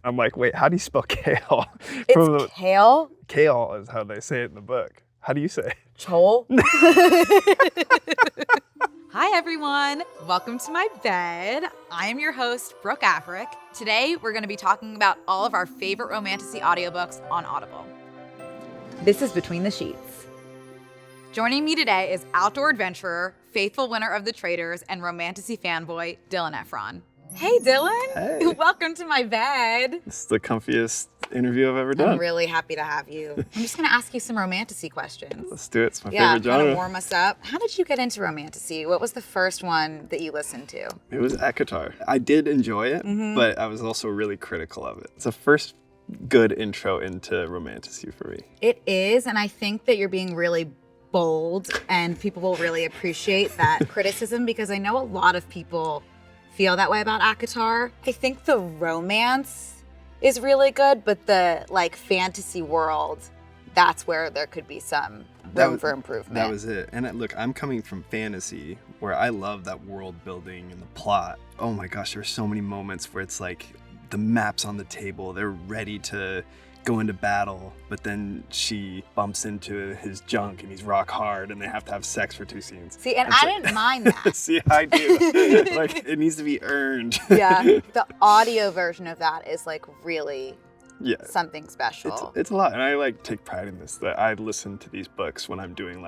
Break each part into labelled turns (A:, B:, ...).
A: I'm like, wait, how do you spell kale?
B: It's kale?
A: Kale is how they say it in the book. How do you say it?
B: Chol? Hi, everyone. Welcome to my bed. I am your host, Brooke Averick. Today, we're going to be talking about all of our favorite Romantasy audiobooks on Audible. This is Between the Sheets. Joining me today is outdoor adventurer, faithful winner of the Traders, and Romantasy fanboy, Dylan Efron. Hey, Dylan.
A: Hey.
B: Welcome to my bed.
A: This is the comfiest interview I've ever done.
B: I'm really happy to have you. I'm just going to ask you some Romantasy questions.
A: Let's do it. It's my favorite genre.
B: Kind of warm us up. How did you get into Romantasy? What was the first one that you listened to?
A: It was ACOTAR. I did enjoy it, but I was also really critical of it. It's the first good intro into Romantasy for me.
B: It is, and I think that you're being really bold, and people will really appreciate that criticism, because I know a lot of people feel that way about ACOTAR. I think the romance is really good, but the fantasy world, that's where there could be some room for improvement.
A: That was it. And look, I'm coming from fantasy, where I love that world building and the plot. Oh my gosh, there's so many moments where it's like the map's on the table, they're ready to go into battle, but then she bumps into his junk and he's rock hard and they have to have sex for 2 scenes.
B: See, and I didn't mind that.
A: See, I do. It needs to be earned.
B: Yeah, the audio version of that is really something special.
A: It's a lot, and I take pride in this, that I listen to these books when I'm doing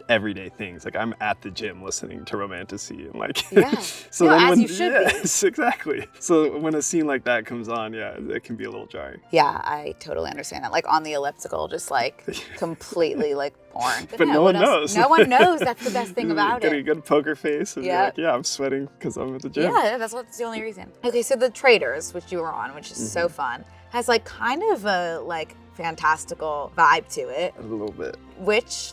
A: everyday things. I'm at the gym listening to Romantasy and
B: so no, then as you should be.
A: Yes, exactly. So when a scene like that comes on, it can be a little jarring.
B: Yeah, I totally understand that. On the elliptical, just completely boring.
A: But no one knows.
B: No one knows. That's the best thing about
A: Getting
B: it.
A: a good poker face and I'm sweating because I'm at the gym.
B: Yeah, that's the only reason. Okay, so the Traders, which you were on, which is so fun, has kind of a fantastical vibe to it.
A: A little bit.
B: Which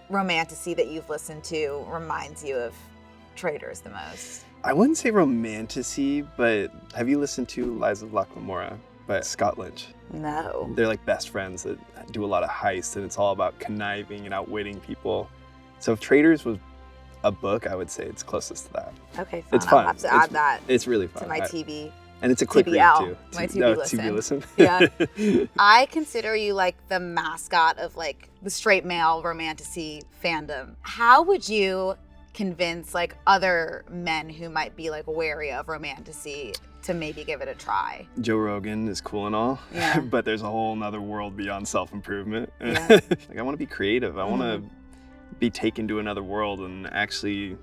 B: Romantasy that you've listened to reminds you of Traders the most?
A: I wouldn't say Romantasy, but have you listened to Lies of Locke by Scott Lynch?
B: No.
A: They're best friends that do a lot of heists, and it's all about conniving and outwitting people. So if Traders was a book, I would say it's closest to that.
B: Okay, fun.
A: It's fun.
B: I'll have to add that.
A: It's really fun.
B: To my TV.
A: And it's a quick read too.
B: My TV
A: listen.
B: Yeah. I consider you the mascot of the straight male Romantasy fandom. How would you convince other men who might be wary of Romantasy to maybe give it a try?
A: Joe Rogan is cool and all,
B: yeah.
A: But there's a whole nother world beyond self-improvement. Yeah. I want to be creative. I want to be taken to another world and actually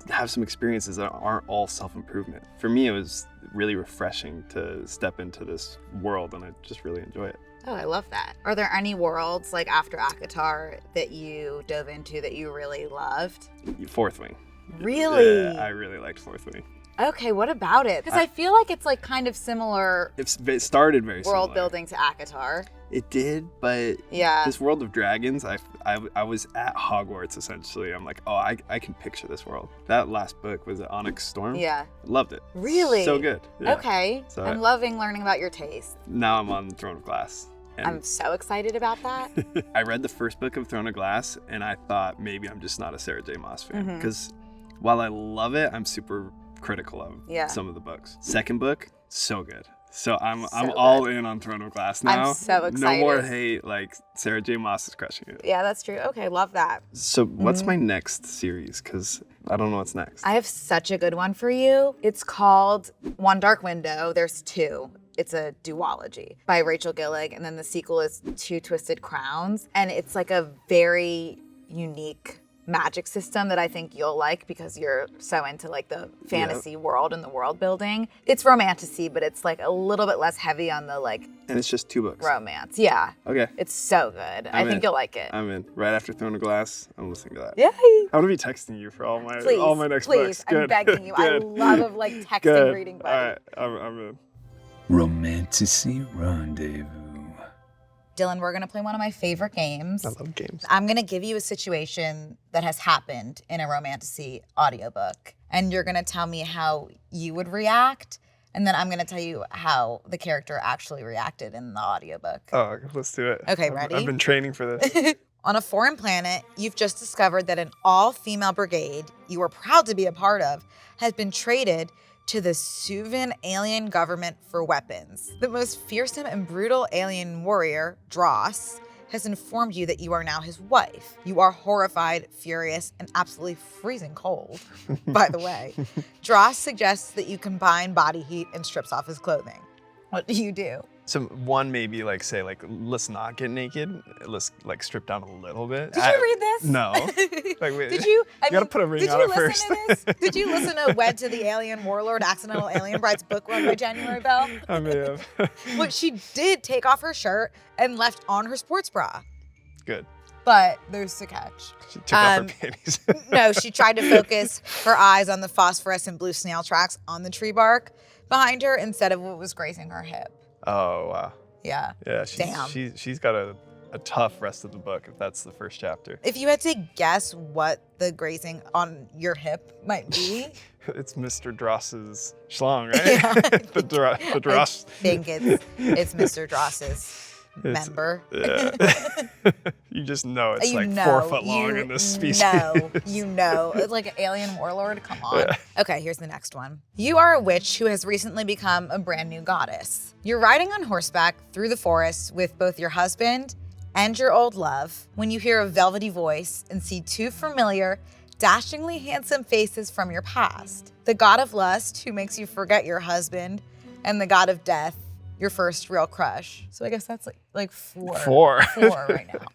A: have some experiences that aren't all self-improvement. For me, it was really refreshing to step into this world, and I just really enjoy it.
B: Oh, I love that. Are there any worlds after ACOTAR that you dove into that you really loved?
A: Fourth Wing.
B: Really?
A: Yeah, I really liked Fourth Wing.
B: Okay, what about it? Because I feel it's kind of similar.
A: It started very similar.
B: World building to ACOTAR.
A: It did, but this World of Dragons, I was at Hogwarts essentially. I'm like, oh, I can picture this world. That last book was Onyx Storm.
B: Yeah.
A: Loved it.
B: Really?
A: So good. Yeah.
B: Okay. So I'm loving learning about your taste.
A: Now I'm on Throne of Glass.
B: I'm so excited about that.
A: I read the first book of Throne of Glass, and I thought maybe I'm just not a Sarah J. Maas fan. Because while I love it, I'm super critical of some of the books. Second book, so good. So I'm all in on Throne of Glass now.
B: I'm so excited.
A: No more hate, Sarah J. Maas is crushing it.
B: Yeah, that's true. Okay, love that.
A: So what's my next series? Because I don't know what's next.
B: I have such a good one for you. It's called One Dark Window. There's 2. It's a duology by Rachel Gillig, and then the sequel is Two Twisted Crowns. And it's a very unique magic system that I think you'll like because you're so into the fantasy world and the world building. It's Romantasy, but it's a little bit less heavy on the
A: And it's just 2 books.
B: Romance. Yeah.
A: Okay.
B: It's so good. I think you'll like it.
A: I'm in. Right after Throne of Glass, I'm listening to that.
B: Yay.
A: I'm gonna be texting you for all my next books.
B: Please, I'm begging you. I love texting reading buddy.
A: All right, I'm in.
C: Romantasy Rendezvous.
B: Dylan, we're going to play one of my favorite games.
A: I love games.
B: I'm going to give you a situation that has happened in a Romantasy audiobook, and you're going to tell me how you would react, and then I'm going to tell you how the character actually reacted in the audiobook.
A: Oh, let's do it.
B: Okay, ready?
A: I've been training for this.
B: On a foreign planet, you've just discovered that an all-female brigade you were proud to be a part of has been traded to the Suvan alien government for weapons. The most fearsome and brutal alien warrior, Dross, has informed you that you are now his wife. You are horrified, furious, and absolutely freezing cold, by the way. Dross suggests that you combine body heat and strips off his clothing. What do you do?
A: So one maybe like say like let's not get naked. Let's like strip down a little bit.
B: Did you read this?
A: No. Like, wait,
B: Did you?
A: You gotta put a ring on it first.
B: Did you listen to this? Did you listen to Wed to the Alien Warlord, Accidental Alien Brides book run by January Bell?
A: I may have.
B: Well, she did take off her shirt and left on her sports bra.
A: Good.
B: But there's the catch.
A: She took off her panties.
B: No, she tried to focus her eyes on the phosphorescent blue snail tracks on the tree bark behind her instead of what was grazing her hip.
A: Oh wow.
B: Yeah.
A: Yeah.
B: Damn.
A: She's got a tough rest of the book if that's the first chapter.
B: If you had to guess what the grazing on your hip might be.
A: It's Mr. Dross's schlong, right?
B: Yeah,
A: the Dross.
B: I think it's Mr. Dross's member.
A: Yeah. You just know it's like 4 foot long in this species.
B: It's like an alien warlord. Come on. Yeah. Okay, here's the next one. You are a witch who has recently become a brand new goddess. You're riding on horseback through the forest with both your husband and your old love when you hear a velvety voice and see 2 familiar, dashingly handsome faces from your past. The god of lust who makes you forget your husband and the god of death, your first real crush. So I guess that's like 4. 4 right now.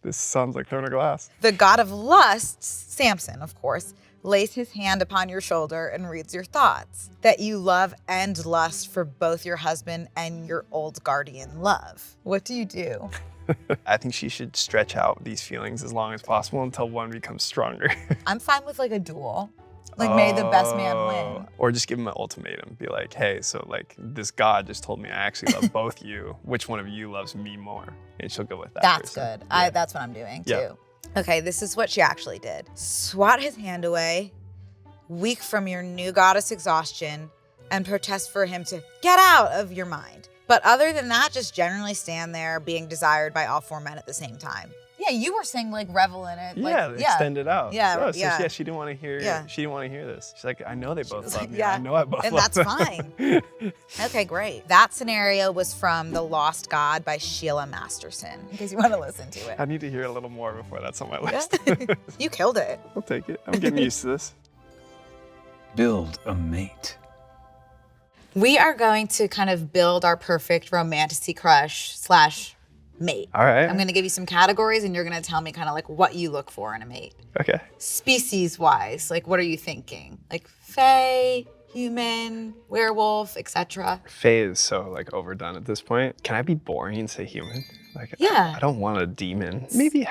A: This sounds like throwing a glass.
B: The god of lust, Samson, of course, lays his hand upon your shoulder and reads your thoughts. That you love and lust for both your husband and your old guardian love. What do you do?
A: I think she should stretch out these feelings as long as possible until one becomes stronger.
B: I'm fine with like a duel. Like, may the best man win.
A: Or just give him an ultimatum. Be like, hey, so like this god just told me I actually love both you. Which one of you loves me more? And she'll go with that.
B: That's
A: person.
B: good.
A: Yeah.
B: That's what I'm doing too.
A: Yeah.
B: Okay, this is what she actually did. Swat his hand away, weak from your new goddess exhaustion, and protest for him to get out of your mind. But other than that, just generally stand there being desired by all 4 men at the same time. Yeah, you were saying like revel in it.
A: Yeah, extend it out.
B: Yeah,
A: yeah. She didn't want to hear. Yeah. She didn't want to hear this. She's like, I know they both love me.
B: Yeah.
A: I know I both
B: and
A: love them.
B: that's fine. Okay, great. That scenario was from The Lost God by Sheila Masterson, in case you want to listen to it.
A: I need to hear a little more before that's on my list.
B: You killed it.
A: I'll take it. I'm getting used to this.
C: Build a mate.
B: We are going to kind of build our perfect romantasy crush / mate.
A: All right.
B: I'm going to give you some categories and you're going to tell me kind of like what you look for in a mate.
A: Okay.
B: Species wise, like what are you thinking? Like fae, human, werewolf, etc.
A: Fae is so like overdone at this point. Can I be boring and say human? Like,
B: yeah.
A: I don't want a demon. Maybe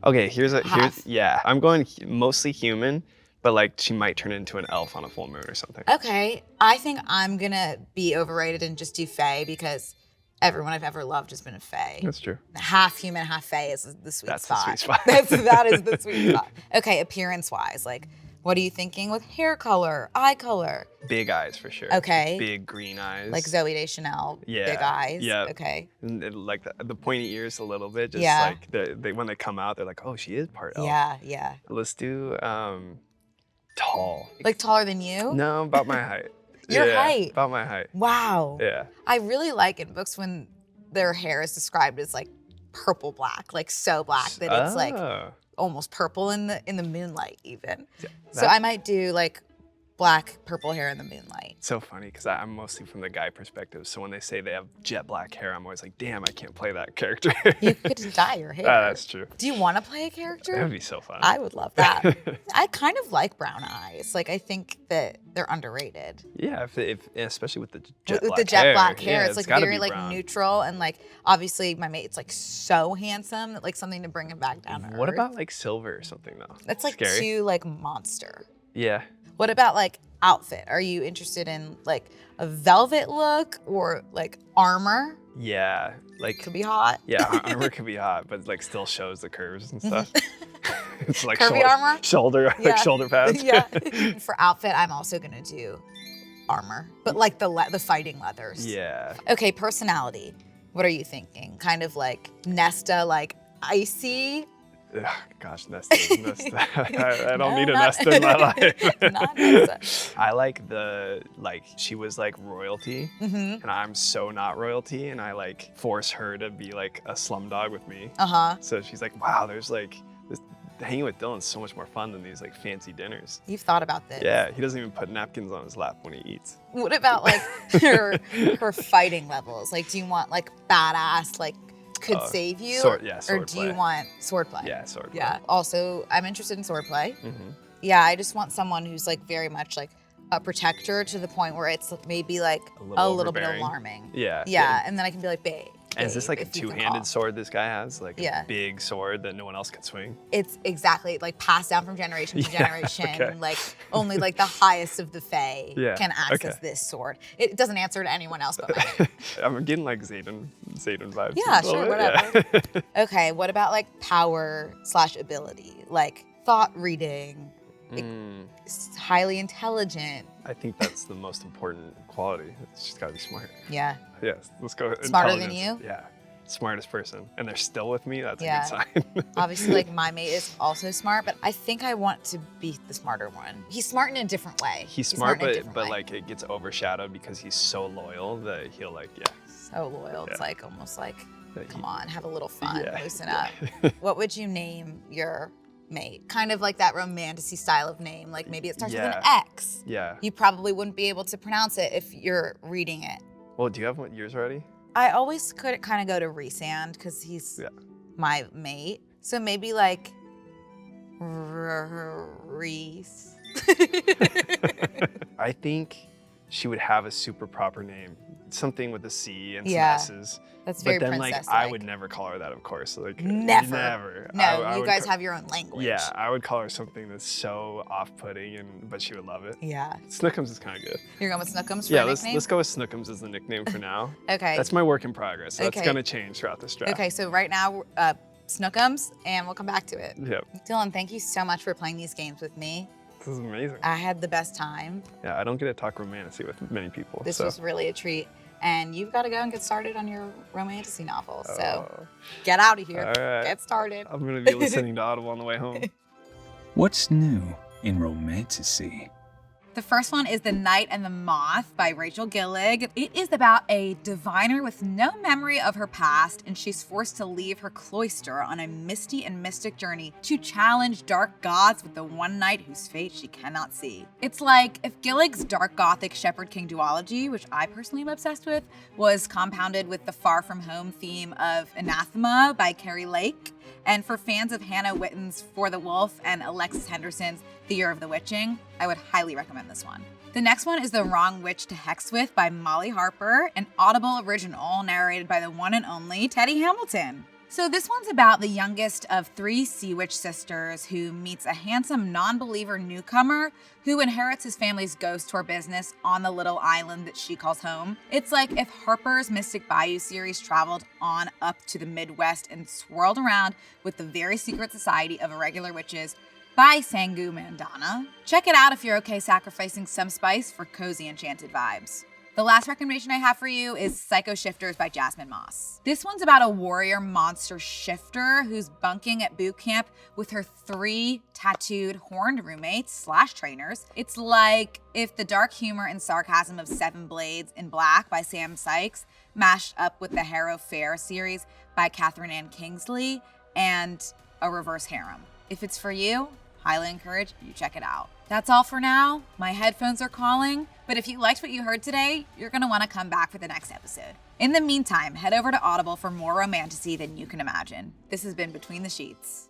A: okay, here's I'm going mostly human, but like she might turn into an elf on a full moon or something.
B: Okay, I think I'm gonna be overrated and just do fae because everyone I've ever loved has been a fae.
A: That's true.
B: Half human, half fae is the sweet spot.
A: That's the sweet spot.
B: That is the sweet spot. Okay, appearance-wise, like what are you thinking with hair color, eye color?
A: Big eyes for sure.
B: Okay.
A: Big green eyes.
B: Like Zooey Deschanel, big eyes.
A: Yeah.
B: Okay.
A: And like the pointy ears a little bit. Just like they when they come out, they're like, oh, she is part elf.
B: Yeah.
A: Let's do tall.
B: Like taller than you?
A: No, about my height.
B: Your height?
A: About my height.
B: Wow.
A: Yeah.
B: I really like in books when their hair is described as like purple black, like so black that it's like almost purple in the moonlight even. Yeah, so I might do like black, purple hair in the moonlight.
A: So funny because I'm mostly from the guy perspective. So when they say they have jet black hair, I'm always like, damn, I can't play that character.
B: You could just dye your hair.
A: That's true.
B: Do you want to play a character?
A: That would be so fun.
B: I would love that. I kind of like brown eyes. Like I think that they're underrated.
A: Yeah, if especially with the
B: jet black hair, it's like very like
A: brown.
B: Neutral and like obviously my mate's like so handsome that like something to bring him back down to earth.
A: What about like silver or something though?
B: That's like
A: scary.
B: too like monster.
A: Yeah.
B: What about like outfit? Are you interested in like a velvet look or like armor?
A: Yeah, like
B: could be hot.
A: Yeah, armor could be hot, but like still shows the curves and stuff. It's like
B: curvy armor,
A: like shoulder pads.
B: Yeah. For outfit, I'm also gonna do armor, but like the fighting leathers.
A: Yeah.
B: Okay, personality. What are you thinking? Kind of like Nesta, like icy,
A: Ugh, gosh, Nesta. I don't need a
B: not-
A: Nesta in my life.
B: Not Nesta.
A: I like she was like royalty,
B: Mm-hmm.
A: and I'm so not royalty, and I like force her to be like a slumdog with me.
B: Uh-huh.
A: So she's like, wow, there's like this, hanging with Dylan's so much more fun than these like fancy dinners.
B: You've thought about this.
A: Yeah, he doesn't even put napkins on his lap when he eats.
B: What about like her fighting levels? Like, do you want like badass, like could save you?
A: Sword
B: or do you
A: play.
B: want sword play?
A: Yeah, sword play.
B: Yeah. Also, I'm interested in sword play.
A: Mm-hmm.
B: Yeah, I just want someone who's like very much like a protector to the point where it's maybe like a little bit
A: overbearing.
B: alarming.
A: Yeah.
B: Yeah, and then I can be like, babe.
A: And is this like a
B: if you can
A: two-handed
B: call.
A: sword this guy has? Like
B: Yeah.
A: a big sword that no one else can swing?
B: It's exactly like passed down from generation to
A: Yeah,
B: generation.
A: okay.
B: Like only like the highest of the Fae
A: Yeah,
B: can access
A: okay.
B: this sword. It doesn't answer to anyone else but me.
A: I'm getting like Zayden vibes.
B: Yeah,
A: a little
B: sure,
A: bit,
B: whatever.
A: yeah.
B: Okay, what about like power/ability? Like thought reading, like, highly intelligent.
A: I think that's the most important quality. She's got to be smart.
B: Yeah.
A: Yes, let's go.
B: Smarter than
A: intelligence.
B: you?
A: Yeah, smartest person, and they're still with me. That's
B: Yeah.
A: a good sign.
B: Obviously, like my mate is also smart, but I think I want to be the smarter one. He's smart in a different way.
A: He's smart,
B: in a different
A: but
B: way.
A: like it gets overshadowed because he's so loyal that he'll like
B: So loyal. It's
A: Yeah.
B: like almost like,
A: that
B: come
A: he-
B: on, have a little fun,
A: Yeah,
B: loosen
A: yeah.
B: up. What would you name your mate? Kind of like that romantasy style of name. Like maybe it starts with an
A: Yeah.
B: X.
A: Yeah.
B: You probably wouldn't be able to pronounce it if you're reading it.
A: Well, do you have yours already?
B: I always could kind of go to Resand because he's
A: Yeah.
B: my mate. So maybe like Reese.
A: I think she would have a super proper name, something with a C and some
B: Yeah.
A: S's.
B: That's very
A: But then,
B: princess.
A: like, I would never call her that, of course. Like,
B: Never.
A: never.
B: No,
A: I
B: you
A: would
B: guys
A: ca-
B: have your own language.
A: Yeah, I would call her something that's so off-putting, but she would love it.
B: Yeah.
A: Snookums is kind of good.
B: You're going with Snookums for
A: Yeah,
B: a
A: let's
B: nickname?
A: go with Snookums as the nickname for now.
B: Okay.
A: That's my work in progress. So
B: Okay.
A: That's gonna change throughout this draft.
B: Okay, so right now, Snookums, and we'll come back to it.
A: Yep.
B: Dylan, thank you so much for playing these games with me.
A: This is amazing.
B: I had the best time.
A: Yeah, I don't get to talk romantasy with many people.
B: This
A: so.
B: was really a treat. And you've got to go and get started on your romantasy novel. So
A: Oh,
B: get out of here.
A: all right.
B: Get started.
A: I'm gonna be listening to Audible on the way home.
C: What's new in Romantasy?
D: The first one is The Night and the Moth by Rachel Gillig. It is about a diviner with no memory of her past, and she's forced to leave her cloister on a misty and mystic journey to challenge dark gods with the one knight whose fate she cannot see. It's like if Gillig's dark gothic Shepherd King duology, which I personally am obsessed with, was compounded with the Far From Home theme of Anathema by Carrie Lake. And for fans of Hannah Witten's For the Wolf and Alexis Henderson's The Year of the Witching, I would highly recommend this one. The next one is The Wrong Witch to Hex With by Molly Harper, an Audible original narrated by the one and only Teddy Hamilton. So this one's about the youngest of three Sea Witch sisters who meets a handsome non-believer newcomer who inherits his family's ghost tour business on the little island that she calls home. It's like if Harper's Mystic Bayou series traveled on up to the Midwest and swirled around with the very secret society of irregular witches by Sangu Mandana. Check it out if you're okay sacrificing some spice for cozy enchanted vibes. The last recommendation I have for you is Psycho Shifters by Jasmine Moss. This one's about a warrior monster shifter who's bunking at boot camp with her 3 tattooed horned roommates / trainers. It's like if the dark humor and sarcasm of Seven Blades in Black by Sam Sykes mashed up with the Harrow Fair series by Catherine Ann Kingsley and a reverse harem. If it's for you, highly encourage you check it out. That's all for now. My headphones are calling, but if you liked what you heard today, you're gonna wanna come back for the next episode. In the meantime, head over to Audible for more romantasy than you can imagine. This has been Between the Sheets.